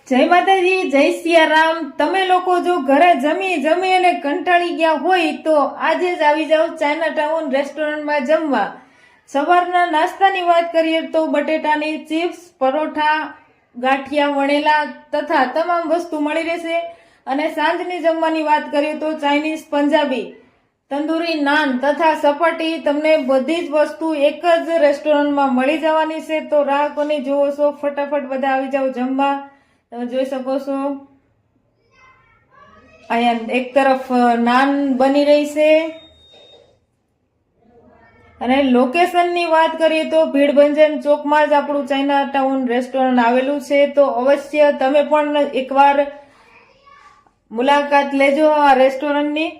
જય માતાજી, જય સિયારામ। તમે લોકો જો ઘરે જમી અને કંટાળી ગયા હોય તો આજે જ આવી જાઓ ચાઇના ટાઉન રેસ્ટોરન્ટમાં જમવા। સવારના નાસ્તાની વાત કરીએ તો બટેટાની ચિપ્સ, પરોઠા, ગાંઠિયા વણેલા તથા તમામ વસ્તુ મળી રહેશે। અને સાંજની જમવાની વાત કરીએ તો ચાઇનીઝ, પંજાબી, તંદૂરી નાન તથા સપાટી તમને બધી જ વસ્તુ એક જ રેસ્ટોરન્ટમાં મળી જવાની છે। તો રાહ કોની જોવો છો, ફટાફટ બધા આવી જાઓ જમવા। તમે જોઈ શકો છો અહીંયા એક તરફ નાન બની રહી છે અને લોકેશનની વાત કરીએ તો ભીડભંજન ચોકમાં જ આપણું ચાઇના ટાઉન રેસ્ટોરન્ટ આવેલું છે। તો અવશ્ય તમે પણ એકવાર મુલાકાત લેજો આ રેસ્ટોરન્ટની।